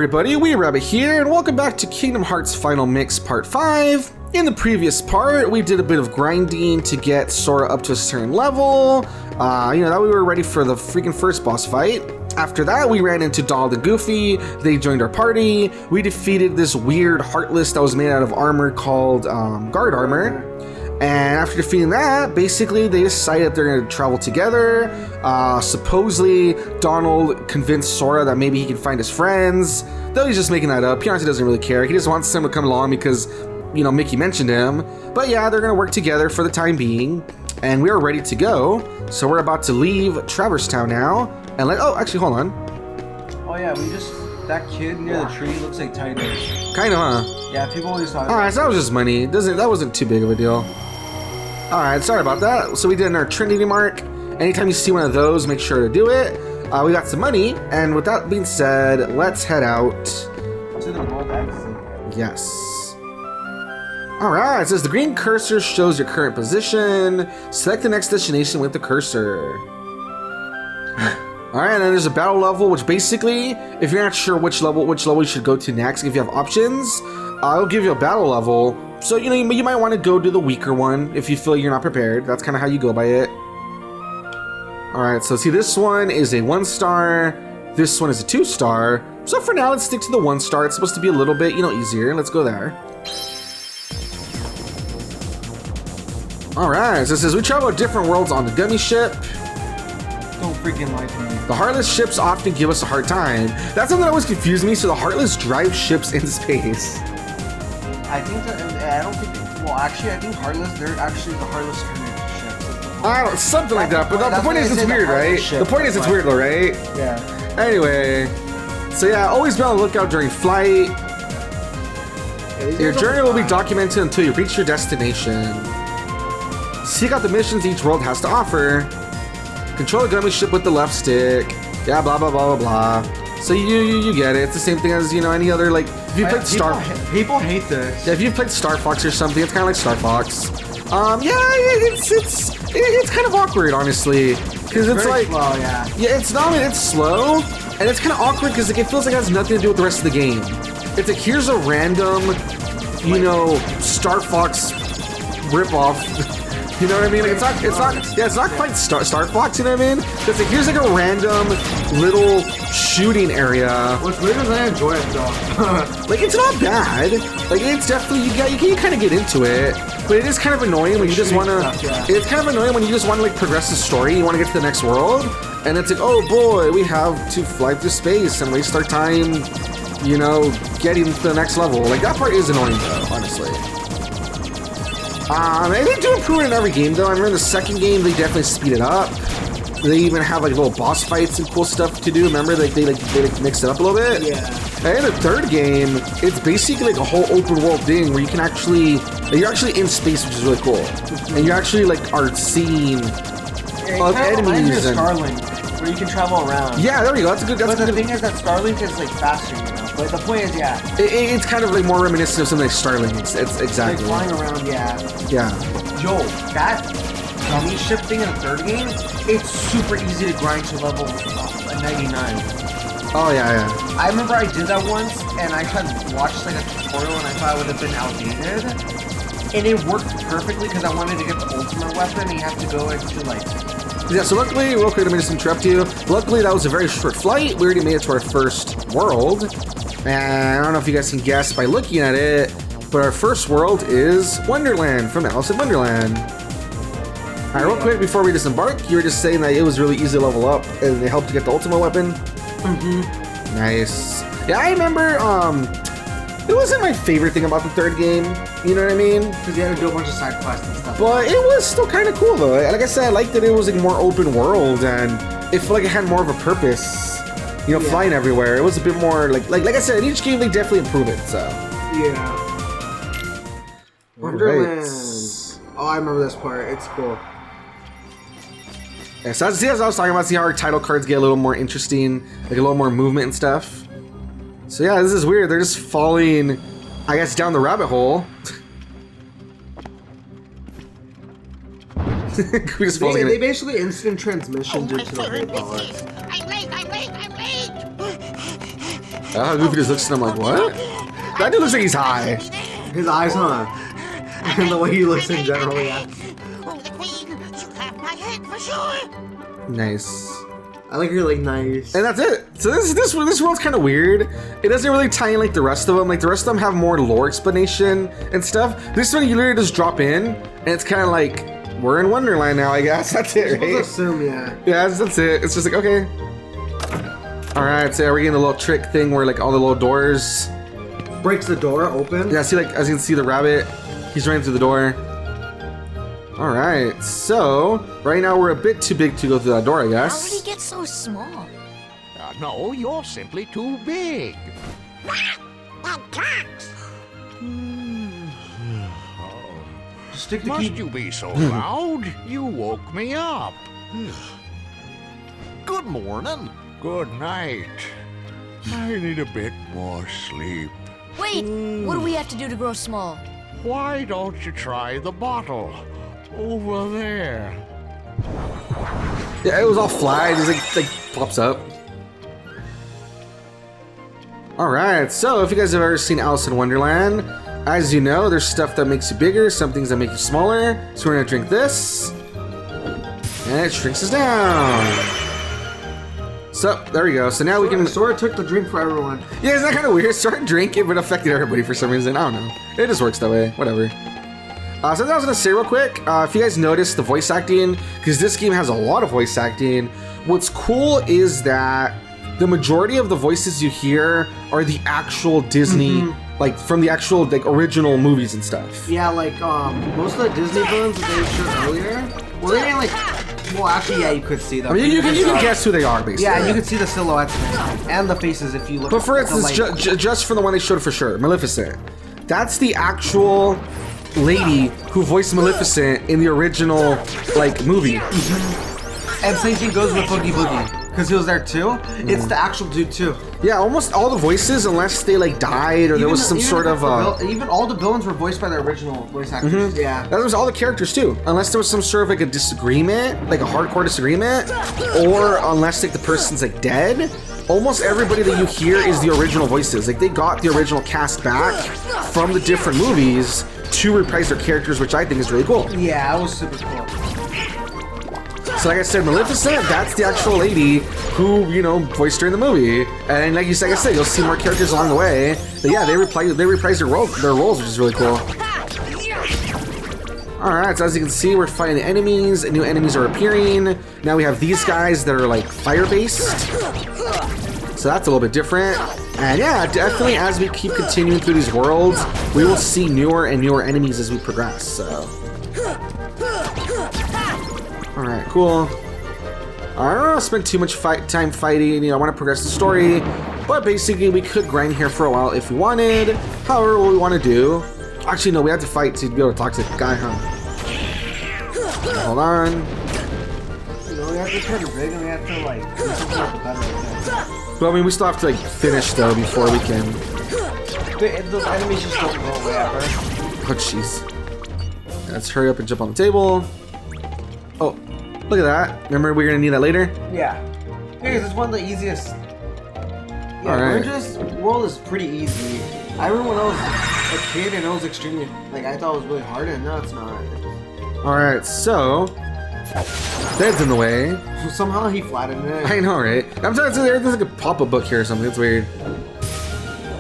everybody, Weeb here, and welcome back to Kingdom Hearts Final Mix Part 5. In the previous part, we did a bit of grinding to get Sora up to a certain level. That we were ready for the freaking first boss fight. After that, we ran into Donald and Goofy. They joined our party. We defeated this weird Heartless that was made out of armor called guard armor. And after defeating that, basically they decided they're going to travel together. Supposedly, Donald convinced Sora that maybe he can find his friends. Though he's just making that up. He honestly doesn't really care. He just wants them to come along because, Mickey mentioned him. But yeah, they're going to work together for the time being. And we are ready to go. So we're about to leave Traverse Town now. And actually, hold on. Oh yeah, that kid near the tree looks like Titus. Kind of, huh? Yeah, people always thought. Alright, so that was just money. That wasn't too big of a deal. Alright, sorry about that. So we did our Trinity mark. Anytime you see one of those, make sure to do it. We got some money, and with that being said, let's head out to the world exit. Yes. Alright, it says the green cursor shows your current position. Select the next destination with the cursor. Alright, and then there's a battle level, which basically, if you're not sure which level you should go to next, if you have options, it'll give you a battle level. So, you might want to go to the weaker one if you feel you're not prepared. That's kind of how you go by it. Alright, so see, this one is a 1-star. This one is a 2-star. So for now, let's stick to the 1-star. It's supposed to be a little bit, easier. Let's go there. Alright, so it says we travel to different worlds on the gummy ship. Don't freaking lie to me. The Heartless ships often give us a hard time. That's something that always confused me. So the Heartless drive ships in space. I think I think Heartless, they're actually the Heartless ships. I don't know, something like that. But the point is, it's weird, right? The point is, it's weird, though, right? Yeah. Anyway, so yeah, always be on the lookout during flight. Your journey will be documented until you reach your destination. Seek out the missions each world has to offer. Control the gummy ship with the left stick. Yeah, blah blah blah blah blah. So you get it. It's the same thing as any other, like, if you played people hate this. Yeah, if you played Star Fox or something, it's kind of like Star Fox. It's kind of awkward, honestly, because it's like slow, yeah. Yeah, it's slow, and it's kind of awkward because it feels like it has nothing to do with the rest of the game. It's like, here's a random, Star Fox ripoff. You know what I mean? Like, it's not quite Star Fox, you know what I mean? It's like, here's like a random little shooting area. What's weird is I enjoy it though. Like, it's not bad. Like, it's definitely, you kind of get into it, but it is kind of annoying when you just want to, it's kind of annoying when you just want to, like, progress the story, you want to get to the next world, and it's like, oh boy, we have to fly through space and waste our time, getting to the next level. Like, that part is annoying though, honestly. They do improve it in every game though. I remember in the second game, they definitely speed it up. They even have like little boss fights and cool stuff to do. Remember, like they mix it up a little bit. Yeah. And in the third game, it's basically like a whole open world thing where you're actually in space, which is really cool. And you actually are seeing enemies and Starlink, where you can travel around. Yeah, there we go. But the thing is that Starlink is like faster, But the point is, yeah. It's kind of like more reminiscent of something like Starlink. It's exactly. Like flying around, yeah. Yeah. Yo, that gummy ship thing in the third game, it's super easy to grind to level 99. Oh, yeah. I remember I did that once, and I had watched like a tutorial, and I thought it would have been outdated. And it worked perfectly because I wanted to get the ultimate weapon, and you have to go into like... Yeah, so luckily, real quick, let me just interrupt you. Luckily, that was a very short flight. We already made it to our first world. And I don't know if you guys can guess by looking at it, but our first world is Wonderland from Alice in Wonderland. Alright, real quick, before we disembark, you were just saying that it was really easy to level up, and it helped to get the ultimate weapon. Mm-hmm. Nice. Yeah, I remember, it wasn't my favorite thing about the third game, you know what I mean? Because you had to do a bunch of side quests and stuff. But it was still kind of cool, though. Like I said, I liked that it was like more open world, and it felt like it had more of a purpose. Flying everywhere. It was a bit more like I said, in each game they definitely improve it, so. Yeah. Wonderland. Right. Oh, I remember this part. It's cool. Yeah, so as I was talking about, see how our title cards get a little more interesting, like a little more movement and stuff. So yeah, this is weird. They're just falling, I guess, down the rabbit hole. They basically instant transmission into the whole box. I'm late! Goofy just looks at him like, what? That dude looks like he's high. His eyes, huh? And the way he looks in general, yeah. Oh, the queen, you have my head for sure. Nice. I like her, like, nice. And that's it. So this world's kind of weird. It doesn't really tie in like the rest of them. Like the rest of them have more lore explanation and stuff. This one you literally just drop in, and it's kind of like we're in Wonderland now. I guess that's it, right? Let's assume, yeah. Yeah, that's it. It's just like okay. All right, so we're getting the little trick thing where like all the little doors Breaks the door open. Yeah, see, like as you can see, the rabbit, he's running through the door. All right, so right now we're a bit too big to go through that door, I How guess. did he get so small? No, you're simply too big. That tracks. Stick the Must key. you be so loud? You woke me up. Good morning. Good night. I need a bit more sleep. Wait, what do we have to do to grow small? Why don't you try the bottle? Over there. Yeah, it was all flat. It just like pops up. All right, so if you guys have ever seen Alice in Wonderland, as you know, there's stuff that makes you bigger, some things that make you smaller. So we're gonna drink this, and it shrinks us down. So there we go. So now we can. Sora took the drink for everyone. Yeah, isn't that kind of weird? Start drinking, but affected everybody for some reason. I don't know. It just works that way. Whatever. Something I was gonna say real quick. If you guys noticed the voice acting, because this game has a lot of voice acting. What's cool is that the majority of the voices you hear are the actual Disney, like from the actual like original movies and stuff. Yeah, like most of the Disney villains that they showed earlier. Well, they ain't like. Well, actually, yeah, you could see them. I mean, you can guess who they are, basically. Yeah, you can see the silhouettes and the faces if you look. But for at the instance, light. just for the one they showed for sure, Maleficent. That's the actual lady who voiced Maleficent in the original like movie. And same thing goes with Boogie Boogie, because he was there too. It's the actual dude too. Yeah, almost all the voices, unless they like died or there was some sort of even all the villains were voiced by the original voice actors. Yeah. that was all the characters too, unless there was some sort of like a disagreement, like a hardcore disagreement, or unless like the person's like dead. Almost everybody that you hear is the original voices. Like they got the original cast back from the different movies to reprise their characters, which I think is really cool. Yeah, that was super cool. So like I said, Maleficent, that's the actual lady who, you know, voiced her in the movie. And like I said, you'll see more characters along the way. But yeah, they reprise their roles, which is really cool. Alright, so as you can see, we're fighting enemies, and new enemies are appearing. Now we have these guys that are like fire-based. So that's a little bit different. And yeah, definitely as we keep continuing through these worlds, we will see newer and newer enemies as we progress, so. Alright, cool. I don't want to spend too much time fighting, you know, I want to progress the story. But basically, we could grind here for a while if we wanted. However, what we want to do... Actually, no, we have to fight to be able to talk to the guy, huh? Hold on. You know, we have to turn big and we have to like do something with the better. But I mean, we still have to like finish though before we can. Those enemies just don't go away ever. Oh jeez. Let's hurry up and jump on the table. Oh, look at that. Remember, we're gonna need that later. Yeah. Because it's one of the easiest. Yeah, Alright. Ninja's world is pretty easy. I remember when I was a kid and it was extremely like I thought it was really hard, and no, it's not. All right, so bed's in the way. So somehow he flattened it. I know, right? I'm trying to say there's like a pop-up book here or something. It's weird.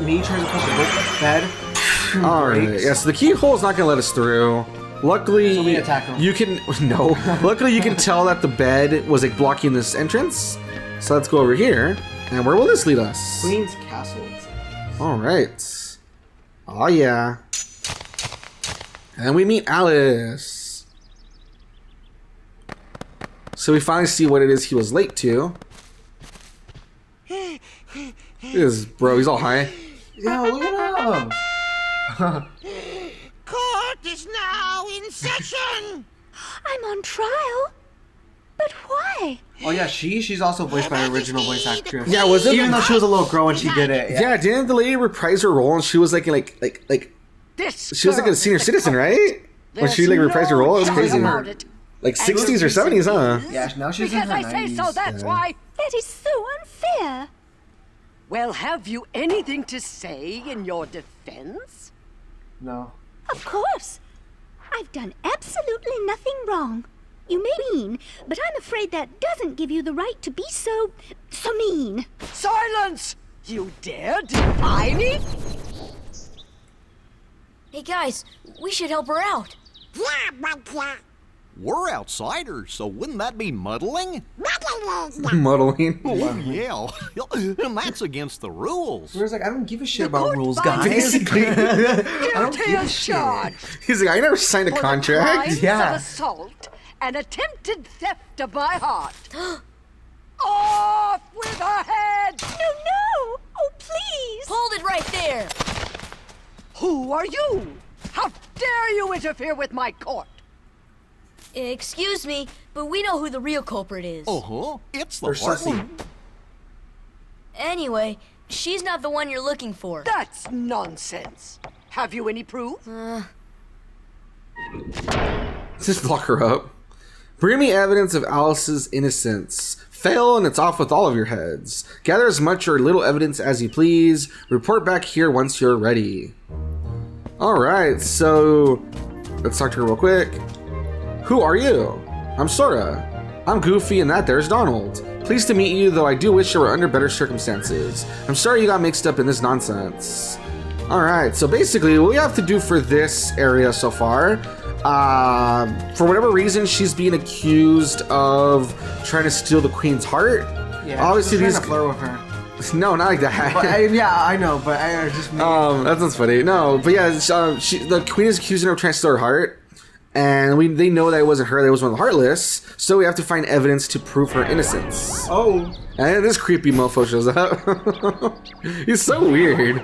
Me trying to push a book bed. All right, yeah. So the keyhole is not gonna let us through. Luckily, So we attack him. you can no. Luckily, you can tell that the bed was like blocking this entrance. So let's go over here. And where will this lead us? Queen's Castle. All right. Oh yeah. And we meet Alice. So we finally see what it is he was late to. Bro, he's all high. Yeah, look at him. Court is now in session. I'm on trial? But why? Oh yeah, she's also voiced by the original voice actress. Yeah, was it? Even though she was a little girl when she did it. Yeah, didn't the lady reprise her role and she was like she was like a senior citizen, right? When she like reprised her role, it was crazy. Like 60s or 70s, huh? Yeah, now she's in Because her I say 90s. so, that's why. That is so unfair. Well, have you anything to say in your defense? No. Of course. I've done absolutely nothing wrong. You may be mean, but I'm afraid that doesn't give you the right to be so mean. Silence! You dare defy me? Hey guys, we should help her out. Yeah, but We're outsiders, so wouldn't that be muddling? Muddling. Oh, yeah. And that's against the rules. Whereas, like, I don't give a shit The about court rules, finds guys. Basically. I don't Guilty give a as shit. charged He's like, I never signed a for the contract. crimes Yeah. of assault and attempted theft of my heart. Off with her head! No! Oh, please! Hold it right there. Who are you? How dare you interfere with my court? Excuse me, but we know who the real culprit is. Uh-huh. It's the Or heart Sussy. one. Anyway, she's not the one you're looking for. That's nonsense. Have you any proof? Just lock her up. Bring me evidence of Alice's innocence. Fail and it's off with all of your heads. Gather as much or little evidence as you please. Report back here once you're ready. Alright, so let's talk to her real quick. Who are you? I'm Sora. I'm Goofy and that there's Donald. Pleased to meet you, though I do wish you were under better circumstances. I'm sorry you got mixed up in this nonsense. Alright, so basically what we have to do for this area so far, for whatever reason, she's being accused of trying to steal the queen's heart. Yeah, Obviously just these... trying to flirt with her. No, not like that. But I know, but I just made That sounds funny. No, but yeah, the queen is accusing her of trying to steal her heart, and they know that it wasn't her; that it was one of the Heartless. So we have to find evidence to prove her innocence. Oh, And this creepy mofo shows up. He's so weird.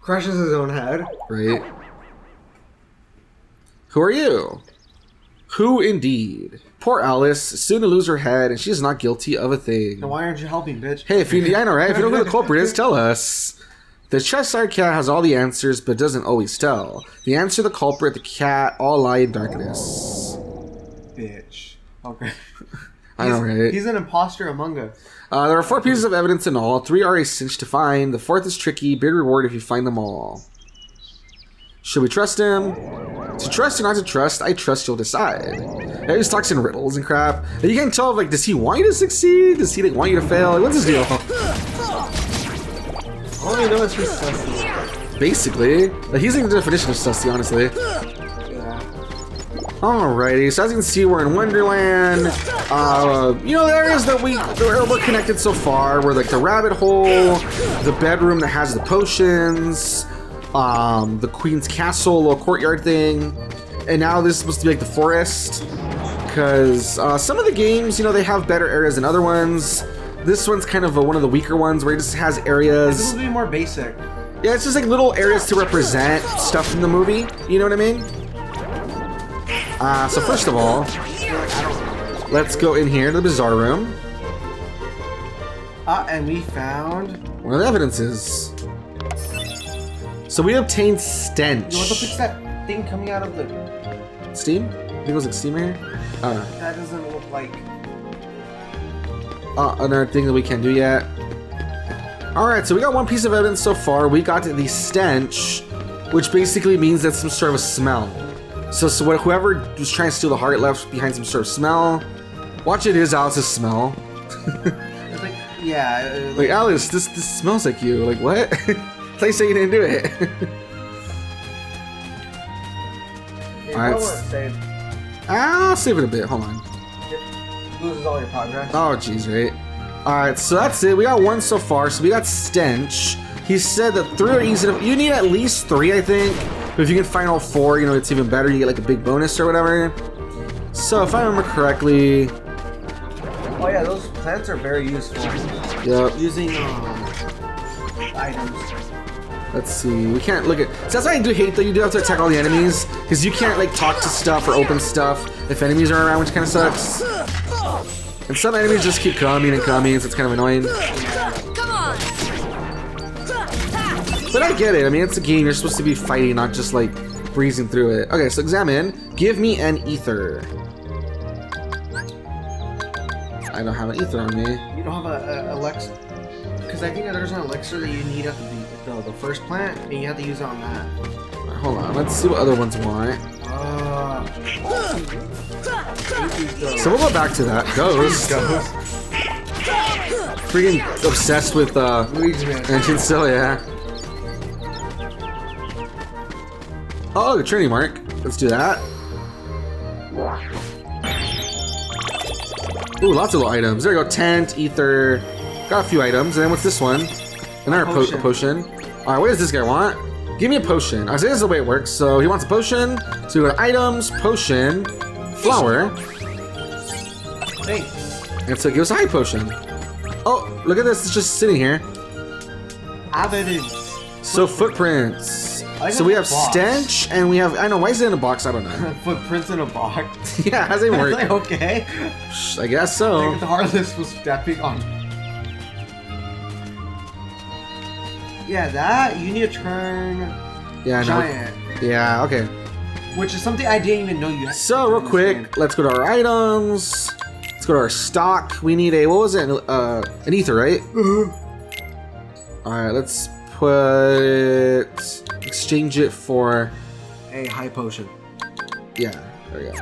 crushes his own head. Right? Who are you? Who indeed? Poor Alice, soon to lose her head, and she's not guilty of a thing. Then why aren't you helping, bitch? Hey, if you, I know, right? If you know who the culprit is, tell us. The Cheshire Cat has all the answers, but doesn't always tell. The answer, the culprit, the cat, all lie in darkness. Bitch. Okay. I know, right? He's an imposter among us. There are 4 pieces of evidence in all. 3 are a cinch to find. The 4th is tricky. Big reward if you find them all. Should we trust him? To trust or not to trust, I trust you'll decide. He always talks in riddles and crap. And you can't tell, like, does he want you to succeed? Does he, like, want you to fail? Like, what's his deal? All I know is he's sussy. Basically. Like, he's like the definition of sussy, honestly. Yeah. Alrighty, so as you can see, we're in Wonderland. You know, the areas that we're connected so far were, like, the rabbit hole, the bedroom that has the potions, the queen's castle, little courtyard thing, and now this is supposed to be like the forest, because some of the games, you know, they have better areas than other ones. This one's kind of one of the weaker ones where it just has areas. This will be more basic. Yeah, it's just like little areas to represent stuff from the movie, you know what I mean? So first of all, let's go in here to the bizarre room. And we found... One of the evidences. So we obtained stench. What the fuck's that thing coming out of the... Steam? I think it was like steam here. That doesn't look like... Another thing that we can't do yet. Alright, so we got 1 piece of evidence so far. We got the stench, which basically means that's some sort of a smell. So whoever was trying to steal the heart left behind some sort of smell. Watch, it is Alice's smell. It's like... Yeah. Like, Alice, this smells like you. Like, what? They say you didn't do it. Alright. I'll save it a bit. Hold on. Loses all your progress. Oh, jeez, right? Alright, so that's it. We got 1 so far. So we got stench. He said that 3 are easy to... You need at least 3, I think. But if you can find all 4, you know, it's even better. You get like a big bonus or whatever. So if I remember correctly... Oh yeah, those plants are very useful. Yep. Using items. Let's see. We can't look at... So that's why I do hate that you do have to attack all the enemies. Because you can't like talk to stuff or open stuff if enemies are around, which kind of sucks. And some enemies just keep coming and coming, so it's kind of annoying. Come on! But I get it. I mean, it's a game. You're supposed to be fighting, not just like breezing through it. Okay, so examine. Give me an ether. I don't have an ether on me. You don't have a elixir? Because I think that there's an elixir that you need at the first plant, and you have to use it on that. Alright, hold on, let's see what other ones want. So we'll go back to that. Ghost. Freaking obsessed with Luigi Man. engine still, yeah. Oh, the Trinity Mark. Let's do that. Ooh, lots of little items. There we go. Tent, ether. Got a few items. And then what's this one? Another potion. Alright, what does this guy want? Give me a potion. I say this is the way it works. So he wants a potion. So we go to items, potion, flower. Thanks. And so it gives us a high potion. Oh, look at this. It's just sitting here. Evidence. So footprints. So we have stench and we have, I know, why is it in a box? I don't know. Footprints in a box. Yeah, how does it work? Like, okay. I guess so. Like the Heartless was stepping on. Yeah, that you need to turn Yeah, giant. No. Yeah, okay. Which is something I didn't even know you had. So real quick, let's go to our items. Let's go to our stock. We need a, what was it? An ether, right? Alright, let's exchange it for a high potion. Yeah, there we go.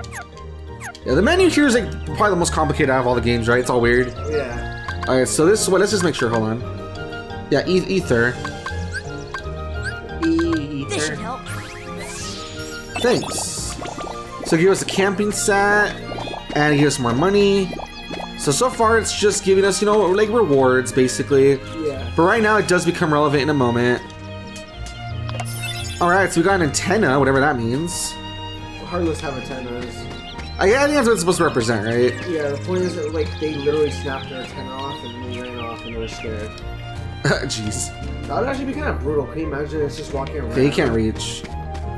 Yeah, the menu here is like probably the most complicated out of all the games, right? It's all weird. Yeah. Alright, so this one, let's just make sure, hold on. Yeah, ether. This should help. Thanks. So give us a camping set, and give us more money. So far it's just giving us, you know, like rewards, basically. Yeah. But right now it does become relevant in a moment. Alright, so we got an antenna, whatever that means. Heartless have antennas. I think that's what it's supposed to represent, right? Yeah, the point is that, like, they literally snapped their antenna off and they ran off and they were scared. Jeez. That would actually be kind of brutal. Can you imagine it's just walking around? Yeah, you can't reach.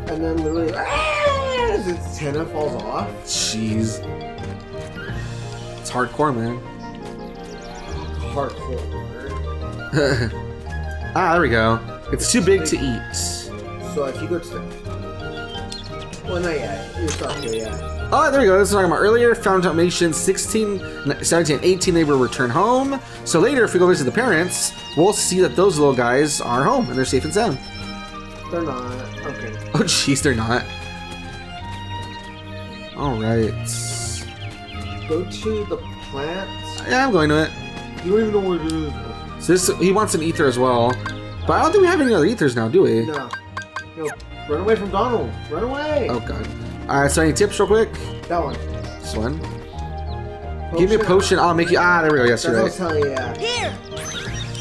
And then literally, as its antenna falls off. Jeez. It's hardcore, man. Hardcore. Ah, there we go. It's too big to eat. So if you go to the... Well, not yet. You're stuck here, yeah. Oh, there we go. This is what I was talking about earlier. Found automation 16, 17, and 18, they will return home. So later, if we go visit the parents, we'll see that those little guys are home and they're safe and sound. They're not. Okay. Oh, jeez, they're not. All right. Go to the plant. Yeah, I'm going to it. You don't even know what it is. So this, he wants an ether as well. But I don't think we have any other ethers now, do we? No. No. Run away from Donald. Run away. Oh, God. All right, so any tips real quick? That one. This one. Potion. Give me a potion. I'll make you... Ah, there we go. Yes, That's you're what I right. was telling you, yeah. Here!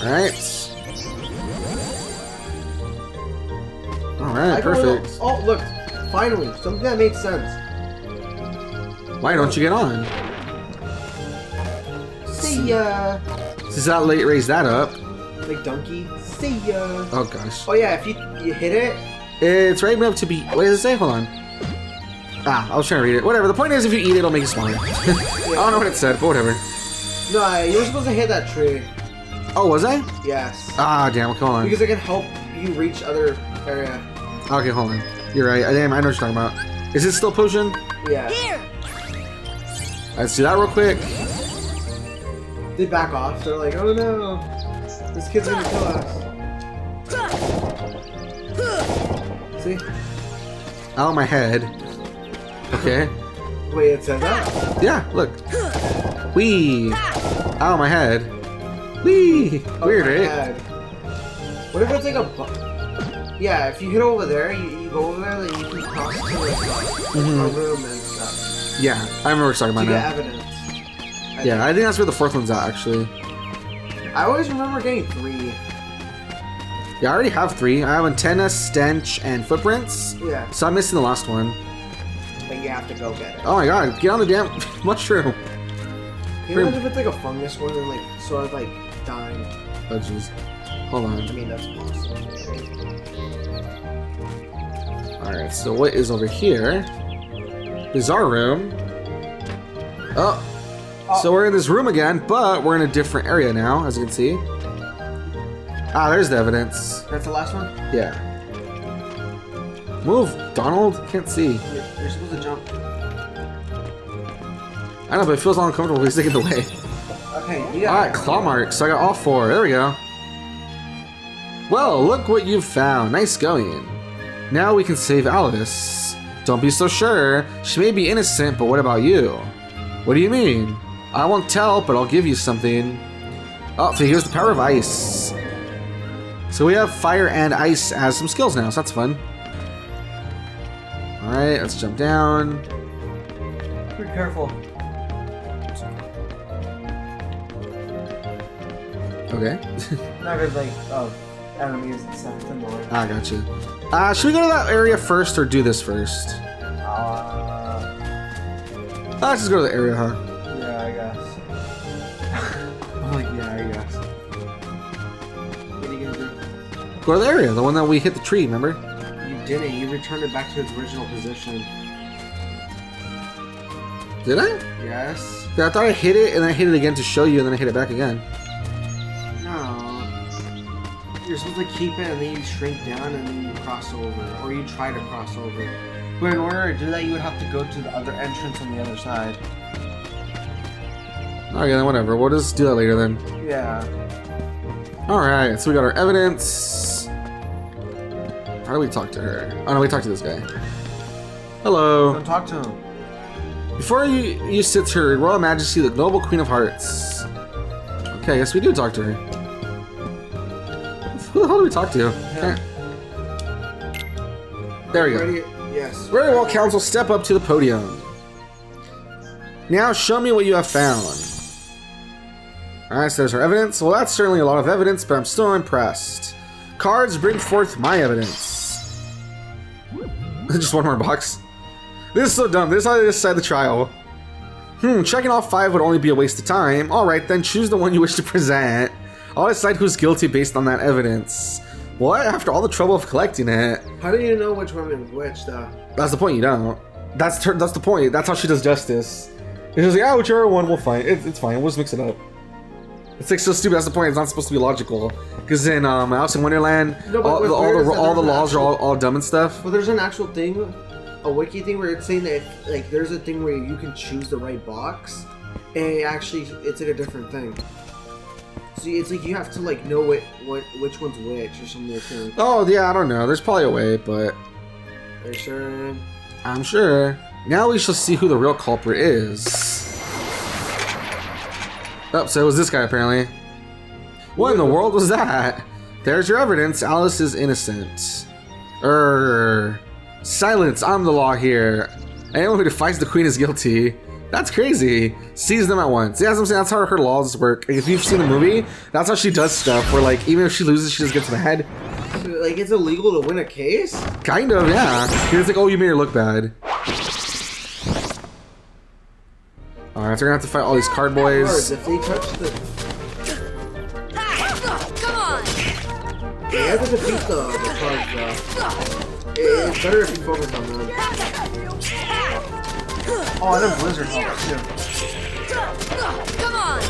All right. All right, perfect. Oh, look. Finally. Something that makes sense. Why don't you get on? See ya. Since that late raise that up. Like donkey. See ya. Oh, gosh. Oh, yeah. If you hit it. It's right enough to be... What does it say? Hold on. Ah, I was trying to read it. Whatever. The point is, if you eat it, it'll make you smaller. I don't know what it said, but whatever. No, you were supposed to hit that tree. Oh, was I? Yes. Ah, damn. Come on. Because it can help you reach other area. Okay, hold on. You're right. Damn, I know what you're talking about. Is it still potion? Yeah. Here! Let's do that real quick. They back off. They're like, oh no. This kid's gonna kill us. See? Out of my head. Okay. Wait, it says that? Yeah, look. Whee! Out of my head. Whee! Weird, my right? head. What if it's like a... Yeah, if you hit over there, you go over there, then you can cross to like a room and stuff. Yeah, I remember what you're talking To about get now. evidence. Yeah, I think that's where the fourth one's at, actually. I always remember getting 3. Yeah, I already have 3. I have antenna, stench, and footprints. Yeah. So I'm missing the last one. But you have to go get it. Oh my god, get on the damn mushroom. Can you imagine if it's like a fungus one and like sort of like dying? Oh jeez. Hold I on. mean, that's awesome. Alright, so what is over here? Bizarre room. Oh. So we're in this room again, but we're in a different area now, as you can see. Ah, there's the evidence. That's the last one? Yeah. Move, Donald. Can't see. You're supposed to jump. I know, but it feels uncomfortable. He's taking the way. Okay, you got Alright, claw marks. So I got all 4. There we go. Well, look what you've found. Nice going. Now we can save Alice. Don't be so sure. She may be innocent, but what about you? What do you mean? I won't tell, but I'll give you something. Oh, so here's the power of ice. So we have fire and ice as some skills now, so that's fun. Alright, let's jump down. Be careful. Okay. Not good, like, enemies and stuff. It's annoying. Ah, gotcha. Should we go to that area first or do this first? Let's just go to the area, huh? Yeah, I guess. I'm like, yeah, I guess. What are you gonna do? Go to the area, the one that we hit the tree, remember? You didn't. You returned it back to its original position. Did I? Yes. Yeah, I thought I hit it and then I hit it again to show you and then I hit it back again. No. You're supposed to keep it and then you shrink down and then you cross over. Or you try to cross over. But in order to do that, you would have to go to the other entrance on the other side. Okay, then whatever. We'll just do that later then. Yeah. Alright, so we got our evidence. How do we talk to her? Oh no, we talk to this guy. Hello. Don't talk to him. Before you sit to her Royal Majesty, the Noble Queen of Hearts. Okay, I guess we do talk to her. Who the hell do we talk to? Okay. There we go. Ready? Yes. Very well, Council, step up to the podium. Now show me what you have found. Alright, so there's our evidence. Well, that's certainly a lot of evidence, but I'm still impressed. Cards, bring forth my evidence. Just one more box. This is so dumb. This is how they decide the trial. Checking all 5 would only be a waste of time. Alright, then choose the one you wish to present. I'll decide who's guilty based on that evidence. What? After all the trouble of collecting it? How do you know which one is which, though? That's the point, you don't. That's the point. That's how she does justice. It's just like, ah, whichever one we'll find. It's fine. We'll just mix it up. It's like so stupid. That's the point. It's not supposed to be logical. Because in Alice in Wonderland, No, but all the laws are all dumb and stuff. Well, there's an actual thing, a wiki thing where it's saying that like there's a thing where you can choose the right box, and it's like a different thing. So it's like you have to like know which one's which or something like that. Oh yeah, I don't know. There's probably a way, but Are you sure? I'm sure. Now we shall see who the real culprit is. Oh, so it was this guy apparently. What in the world was that? There's your evidence. Alice is innocent. Silence. I'm the law here. Anyone who defies the queen is guilty. That's crazy. Seize them at once. Yeah, that's what I'm saying. That's how her laws work. If you've seen the movie, that's how she does stuff. Where like even if she loses, she just gets mad. So, like it's illegal to win a case? Kind of, yeah. It's like, oh, you made her look bad. Alright, so we're gonna have to fight all these card boys. Cards, if they touch the... Come on! They have to defeat the cards, it's better if you focus on them. Oh, and then Blizzard helps too. Come on!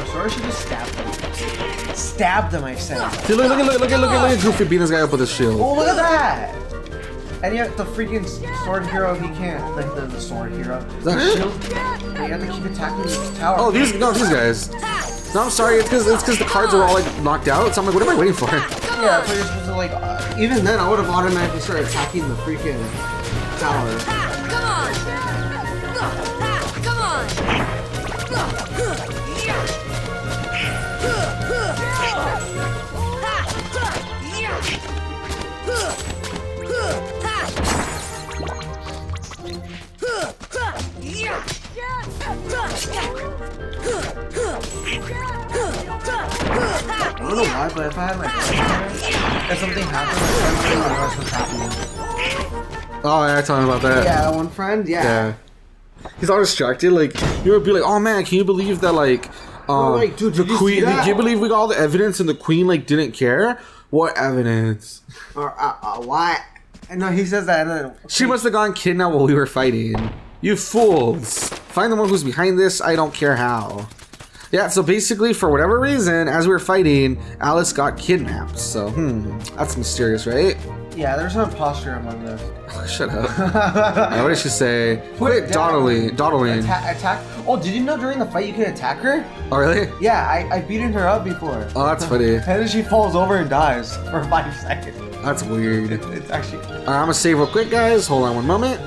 Sorry, she just stabbed them. Stabbed them, I said. Dude, look at Goofy beating this guy up with his shield. Oh, look at that! And yet the freaking sword hero, he can't. Like the sword hero. that The it? shield. They have to keep attacking the tower. Oh, these guys. No, I'm sorry. It's because the cards are all like knocked out. So I'm like, what am I waiting for? Yeah, that's why you're supposed to like. Even then, I would have automatically started attacking the freaking tower. Come on! Come on! I don't know why, but if I had my friend there, if something happened, my friend would know what's happening. Oh, yeah, tell me about that. Yeah, that one friend, yeah. He's all distracted. Like you would be like, oh man, can you believe that? Like, like, dude, the did you queen. see that? Can you believe we got all the evidence and the queen like didn't care? What evidence? Or what? No, he says that, and then She must have gone kidnapped while we were fighting. You fools! Find the one who's behind this. I don't care how. Yeah, so basically, for whatever reason, as we were fighting, Alice got kidnapped. So, that's mysterious, right? Yeah, there's an imposter among us. Shut up. What did she say? Quit dawdling. Attack. Oh, did you know during the fight you can attack her? Oh, really? Yeah, I've beaten her up before. Oh, that's funny. And then she falls over and dies for 5 seconds. That's weird. It's actually... I'm gonna save real quick, guys. Hold on one moment.